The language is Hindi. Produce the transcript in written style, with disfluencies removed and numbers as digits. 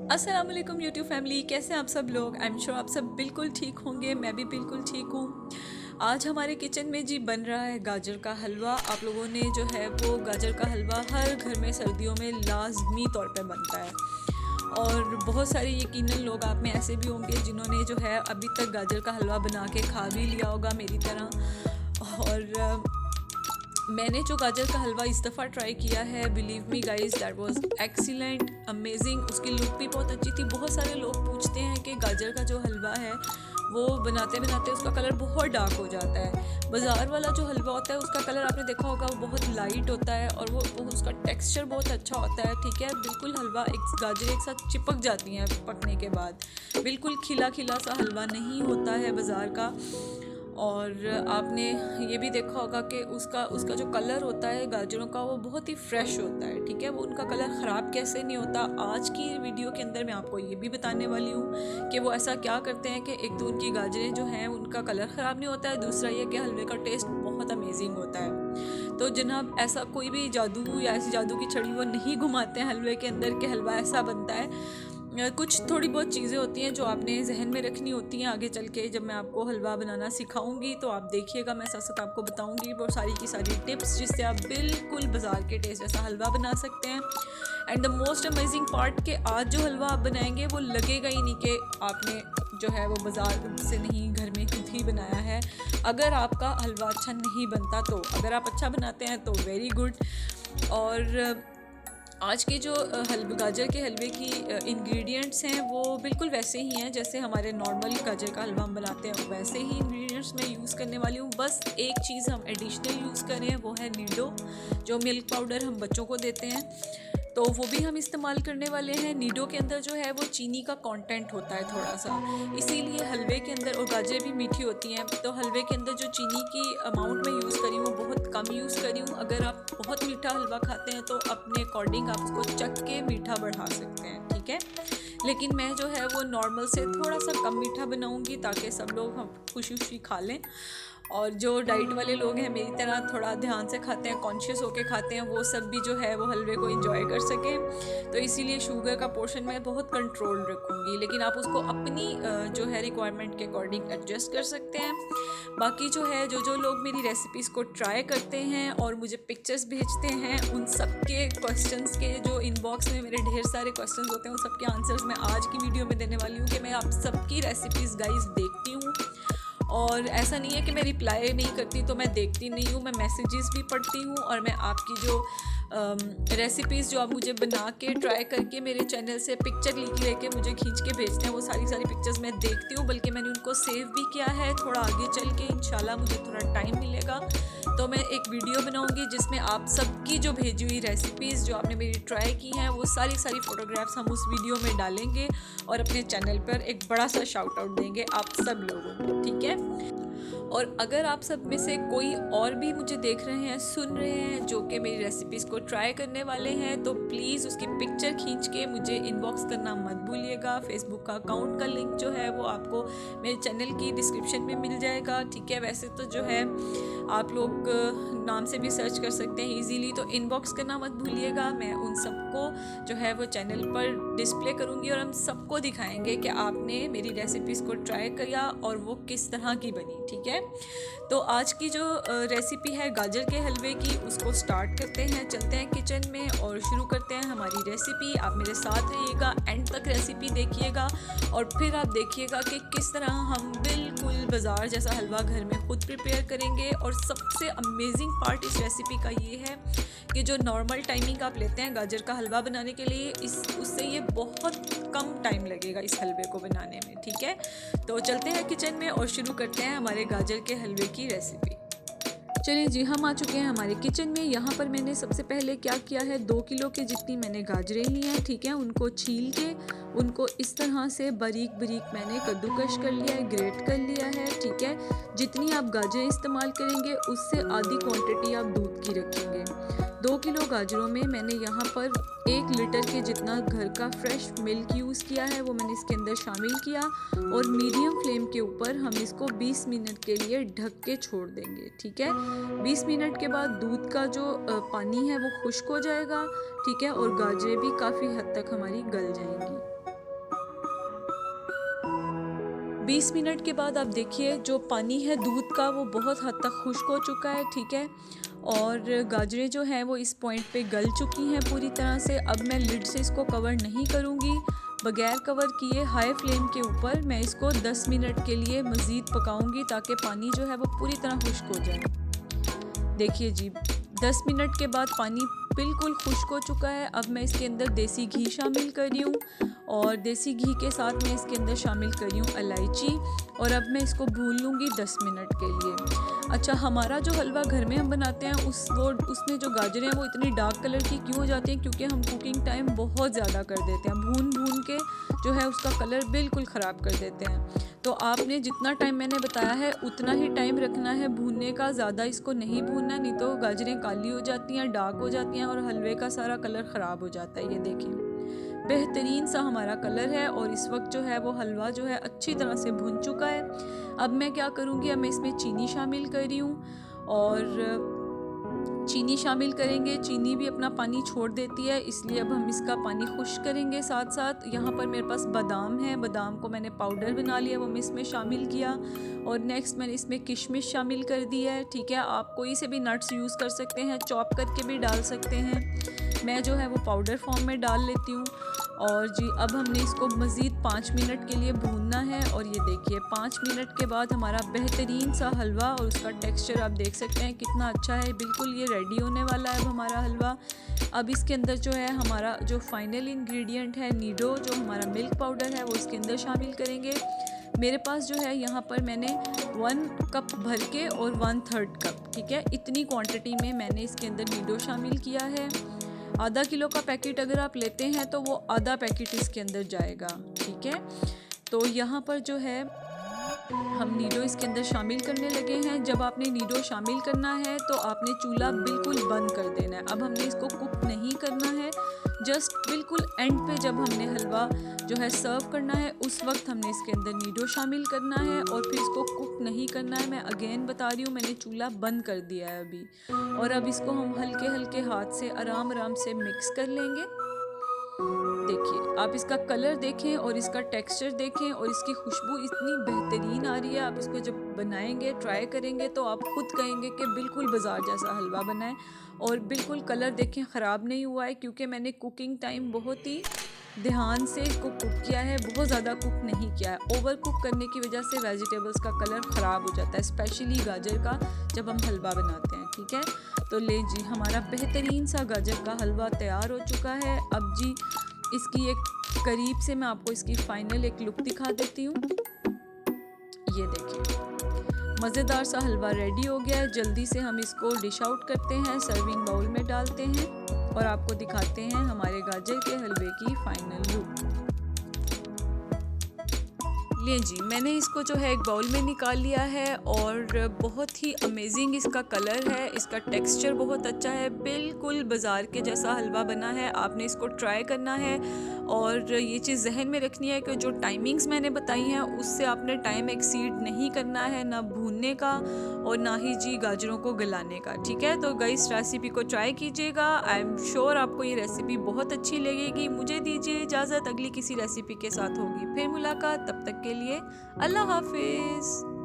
अस्सलाम वालेकुम यूट्यूब फैमिली, कैसे हैं आप सब लोग। आई एम श्योर आप सब बिल्कुल ठीक होंगे, मैं भी बिल्कुल ठीक हूँ। आज हमारे किचन में जी बन रहा है गाजर का हलवा। आप लोगों ने जो है वो गाजर का हलवा हर घर में सर्दियों में लाजमी तौर पे बनता है, और बहुत सारे यकीनन लोग आप में ऐसे भी होंगे जिन्होंने जो है अभी तक गाजर का हलवा बना के खा भी लिया होगा मेरी तरह। और मैंने जो गाजर का हलवा इस दफ़ा ट्राई किया है, believe me guys, that was excellent, amazing. उसकी लुक भी बहुत अच्छी थी। बहुत सारे लोग पूछते हैं कि गाजर का जो हलवा है वो बनाते बनाते उसका कलर बहुत डार्क हो जाता है। बाज़ार वाला जो हलवा होता है उसका कलर आपने देखा होगा वो बहुत लाइट होता है, और वो उसका टेक्सचर बहुत अच्छा होता है। ठीक है, बिल्कुल हलवा एक गाजर एक साथ चिपक जाती हैं पकने के बाद। बिल्कुल खिला खिला सा हलवा नहीं होता है बाज़ार का। और आपने ये भी देखा होगा कि उसका उसका जो कलर होता है गाजरों का वो बहुत ही फ्रेश होता है। ठीक है, वो उनका कलर ख़राब कैसे नहीं होता। आज की वीडियो के अंदर मैं आपको ये भी बताने वाली हूँ कि वो ऐसा क्या करते हैं कि एक तो उनकी गाजरें जो हैं उनका कलर ख़राब नहीं होता है, दूसरा ये कि हलवे का टेस्ट बहुत अमेजिंग होता है। तो जनाब ऐसा कोई भी जादू या ऐसी जादू की छड़ी वो नहीं घुमाते हैं हलवे के अंदर कि हलवा ऐसा बनता है। कुछ थोड़ी बहुत चीज़ें होती हैं जो आपने जहन में रखनी होती हैं। आगे चल के जब मैं आपको हलवा बनाना सिखाऊंगी तो आप देखिएगा, मैं साथ साथ आपको बताऊंगी वो सारी की सारी टिप्स जिससे आप बिल्कुल बाज़ार के टेस्ट जैसा हलवा बना सकते हैं। And the most amazing part कि आज जो हलवा आप बनाएंगे वो लगेगा ही नहीं कि आपने जो है वो बाज़ार से नहीं, घर में खुद ही बनाया है। अगर आपका हलवा अच्छा नहीं बनता तो, अगर आप अच्छा बनाते हैं तो वेरी गुड। और आज के जो गाजर के हलवे की इंग्रेडिएंट्स हैं वो बिल्कुल वैसे ही हैं जैसे हमारे नॉर्मल गाजर का हलवा हम बनाते हैं, वैसे ही इंग्रेडिएंट्स मैं यूज़ करने वाली हूँ। बस एक चीज़ हम एडिशनल यूज़ करें वो है नीडो, जो मिल्क पाउडर हम बच्चों को देते हैं, तो वो भी हम इस्तेमाल करने वाले हैं। नीडो के अंदर जो है वो चीनी का कंटेंट होता है थोड़ा सा, इसीलिए हलवे के अंदर, और गाजर भी मीठी होती हैं, तो हलवे के अंदर जो चीनी की अमाउंट मैं यूज़ करी हूँ बहुत कम यूज़ करी हूँ। अगर आप बहुत मीठा हलवा खाते हैं तो अपने अकॉर्डिंग आप उसको चख के मीठा बढ़ा सकते हैं। ठीक है, लेकिन मैं जो है वो नॉर्मल से थोड़ा सा कम मीठा बनाऊँगी ताकि सब लोग हम खुशी खुशी खा लें। और जो डाइट वाले लोग हैं मेरी तरह, थोड़ा ध्यान से खाते हैं, कॉन्शियस होके खाते हैं, वो सब भी जो है वो हलवे को एंजॉय कर सकें। तो इसीलिए शुगर का पोर्शन मैं बहुत कंट्रोल रखूँगी, लेकिन आप उसको अपनी जो है रिक्वायरमेंट के अकॉर्डिंग एडजस्ट कर सकते हैं। बाकी जो है जो लोग मेरी रेसिपीज़ को ट्राई करते हैं और मुझे पिक्चर्स भेजते हैं, उन सब के क्वेश्चंस के जो इनबॉक्स में मेरे ढेर सारे क्वेश्चंस होते हैं उन सब के आंसर्स मैं आज की वीडियो में देने वाली हूँ कि मैं आप सबकी रेसिपीज़ गाइस देखती हूँ। और ऐसा नहीं है कि मैं रिप्लाई नहीं करती, तो मैं देखती नहीं हूँ, मैं मैसेजेस भी पढ़ती हूँ, और मैं आपकी जो रेसिपीज़ जो आप मुझे बना के ट्राई करके मेरे चैनल से पिक्चर लेके मुझे खींच के भेजते हैं, वो सारी पिक्चर्स मैं देखती हूँ, बल्कि मैंने उनको सेव भी किया है। थोड़ा आगे चल के इंशाल्लाह मुझे थोड़ा टाइम मिलेगा तो मैं एक वीडियो बनाऊंगी जिसमें आप सबकी जो भेजी हुई रेसिपीज़ जो आपने मेरी ट्राई की हैं वो सारी फ़ोटोग्राफ्स हम उस वीडियो में डालेंगे और अपने चैनल पर एक बड़ा सा शाउट आउट देंगे आप सब लोगों को। ठीक है, और अगर आप सब में से कोई और भी मुझे देख रहे हैं, सुन रहे हैं, जो कि मेरी रेसिपीज़ को ट्राई करने वाले हैं, तो प्लीज़ उसकी पिक्चर खींच के मुझे इनबॉक्स करना मत भूलिएगा। फेसबुक का अकाउंट का लिंक जो है वो आपको मेरे चैनल की डिस्क्रिप्शन में मिल जाएगा। ठीक है, वैसे तो जो है आप लोग नाम से भी सर्च कर सकते हैं इजीली, तो इनबॉक्स करना मत भूलिएगा। मैं उन सबको जो है वो चैनल पर डिस्प्ले करूँगी और हम सबको दिखाएंगे कि आपने मेरी रेसिपीज़ को ट्राई किया और वो किस तरह की बनी। ठीक है, तो आज की जो रेसिपी है गाजर के हलवे की, उसको स्टार्ट करते हैं, चलते हैं किचन में और शुरू करते हैं हमारी रेसिपी। आप मेरे साथ रहिएगा, एंड तक रेसिपी देखिएगा और फिर आप देखिएगा कि किस तरह हम बिल्कुल बाज़ार जैसा हलवा घर में खुद प्रिपेयर करेंगे। और सबसे अमेजिंग पार्ट इस रेसिपी का ये है कि जो नॉर्मल टाइमिंग आप लेते हैं गाजर का हलवा बनाने के लिए, उससे ये बहुत कम टाइम लगेगा इस हलवे को बनाने में। ठीक है, तो चलते हैं किचन में और शुरू करते हैं हमारे गाजर के हलवे की रेसिपी। चलिए जी, हम आ चुके हैं हमारे किचन में। यहाँ पर मैंने सबसे पहले क्या किया है, 2 किलो की जितनी मैंने गाजरें ली हैं। ठीक है, उनको छील के उनको इस तरह से बारीक बारीक मैंने कद्दूकश कर लिया है, ग्रेट कर लिया है। ठीक है, जितनी आप गाजरें इस्तेमाल करेंगे उससे आधी क्वांटिटी आप दूध की रखेंगे। 2 किलो गाजरों में मैंने यहाँ पर 1 लीटर के जितना घर का फ्रेश मिल्क यूज़ किया है वो मैंने इसके अंदर शामिल किया, और मीडियम फ्लेम के ऊपर हम इसको 20 मिनट के लिए ढक के छोड़ देंगे। ठीक है, 20 मिनट के बाद दूध का जो पानी है वो खुश्क हो जाएगा। ठीक है, और गाजरें भी काफ़ी हद तक हमारी गल जाएंगी। 20 मिनट के बाद आप देखिए जो पानी है दूध का वो बहुत हद तक खुश्क हो चुका है, ठीक है। और गाजरें जो हैं वो इस पॉइंट पे गल चुकी हैं पूरी तरह से। अब मैं लिड से इसको कवर नहीं करूँगी, बगैर कवर किए हाई फ्लेम के ऊपर मैं इसको 10 मिनट के लिए मज़ीद पकाऊंगी ताकि पानी जो है वो पूरी तरह खुश्क हो जाए। देखिए जी 10 मिनट के बाद पानी बिल्कुल खुश्क हो चुका है। अब मैं इसके अंदर देसी घी शामिल कर रही हूँ और देसी घी के साथ मैं इसके अंदर शामिल कर रही हूँ इलायची, और अब मैं इसको भून लूँगी 10 मिनट के लिए। अच्छा, हमारा जो हलवा घर में हम बनाते हैं उसमें जो गाजरें हैं वो इतनी डार्क कलर की क्यों हो जाती हैं? क्योंकि हम कुकिंग टाइम बहुत ज़्यादा कर देते हैं, भून भून के जो है उसका कलर बिल्कुल ख़राब कर देते हैं। तो आपने जितना टाइम मैंने बताया है उतना ही टाइम रखना है भूनने का, ज़्यादा इसको नहीं भूनना, नहीं तो गाजरें काली हो जाती हैं, डार्क हो जाती हैं और हलवे का सारा कलर ख़राब हो जाता है। ये देखिए बेहतरीन सा हमारा कलर है और इस वक्त जो है वो हलवा जो है अच्छी तरह से भुन चुका है। अब मैं क्या करूँगी, अब मैं इसमें चीनी शामिल कर रही हूँ और चीनी शामिल करेंगे। चीनी भी अपना पानी छोड़ देती है, इसलिए अब हम इसका पानी खुश्क करेंगे। साथ साथ यहाँ पर मेरे पास बादाम है, बादाम को मैंने पाउडर बना लिया, वो मैं इसमें शामिल किया। और नेक्स्ट मैंने इसमें किशमिश शामिल कर दी है, ठीक है। आप कोई से भी नट्स यूज़ कर सकते हैं, चॉप करके भी डाल सकते हैं। मैं जो है वो पाउडर फॉर्म में डाल लेती हूँ। और जी अब हमने इसको मज़ीद 5 मिनट के लिए भूनना है। और ये देखिए 5 मिनट के बाद हमारा बेहतरीन सा हलवा, और उसका टेक्सचर आप देख सकते हैं कितना अच्छा है, बिल्कुल ये रेडी होने वाला है अब हमारा हलवा। अब इसके अंदर जो है हमारा जो फाइनल इंग्रेडिएंट है नीडो, जो हमारा मिल्क पाउडर है, वो इसके अंदर शामिल करेंगे। मेरे पास जो है यहाँ पर मैंने 1 कप भर के और 1/3 कप, ठीक है, इतनी क्वांटिटी में मैंने इसके अंदर नीडो शामिल किया है। आधा किलो का पैकेट अगर आप लेते हैं तो वो आधा पैकेट इसके अंदर जाएगा, ठीक है। तो यहाँ पर जो है हम नीडो इसके अंदर शामिल करने लगे हैं। जब आपने नीडो शामिल करना है तो आपने चूल्हा बिल्कुल बंद कर देना है। अब हमने इसको कुक नहीं करना है, जस्ट बिल्कुल एंड पे जब हमने हलवा जो है सर्व करना है उस वक्त हमने इसके अंदर नीडो शामिल करना है और फिर इसको कुक नहीं करना है। मैं अगेन बता रही हूँ, मैंने चूल्हा बंद कर दिया है अभी। और अब इसको हम हल्के हल्के हाथ से आराम आराम से मिक्स कर लेंगे। देखिए आप इसका कलर देखें और इसका टेक्सचर देखें और इसकी खुशबू इतनी बेहतरीन आ रही है। आप इसको जब बनाएंगे, ट्राई करेंगे तो आप खुद कहेंगे कि बिल्कुल बाज़ार जैसा हलवा बना है। और बिल्कुल कलर देखें ख़राब नहीं हुआ है, क्योंकि मैंने कुकिंग टाइम बहुत ही ध्यान से इसको कुक किया है, बहुत ज़्यादा कुक नहीं किया है। ओवर कुक करने की वजह से वेजिटेबल्स का कलर ख़राब हो जाता है, स्पेशली गाजर का जब हम हलवा बनाते हैं, ठीक है। तो ले जी हमारा बेहतरीन सा गाजर का हलवा तैयार हो चुका है। अब जी इसकी एक करीब से मैं आपको इसकी फाइनल एक लुक दिखा देती हूँ। ये देखिए मज़ेदार सा हलवा रेडी हो गया है। जल्दी से हम इसको डिश आउट करते हैं, सर्विंग बाउल में डालते हैं और आपको दिखाते हैं हमारे गाजर के हलवे की फाइनल लुक। लिए जी मैंने इसको जो है एक बाउल में निकाल लिया है और बहुत ही अमेजिंग इसका कलर है, इसका टेक्सचर बहुत अच्छा है, बिल्कुल बाज़ार के जैसा हलवा बना है। आपने इसको ट्राई करना है और ये चीज़ जहन में रखनी है कि जो टाइमिंग्स मैंने बताई हैं उससे आपने टाइम एक्सीड नहीं करना है, ना भूनने का और ना ही जी गाजरों को गलाने का, ठीक है। तो गाइस रेसिपी को ट्राई कीजिएगा, आई एम श्योर आपको ये रेसिपी बहुत अच्छी लगेगी। मुझे दीजिए इजाज़त, अगली किसी रेसिपी के साथ होगी फिर मुलाकात, तब तक के लिए अल्लाह हाफिज़।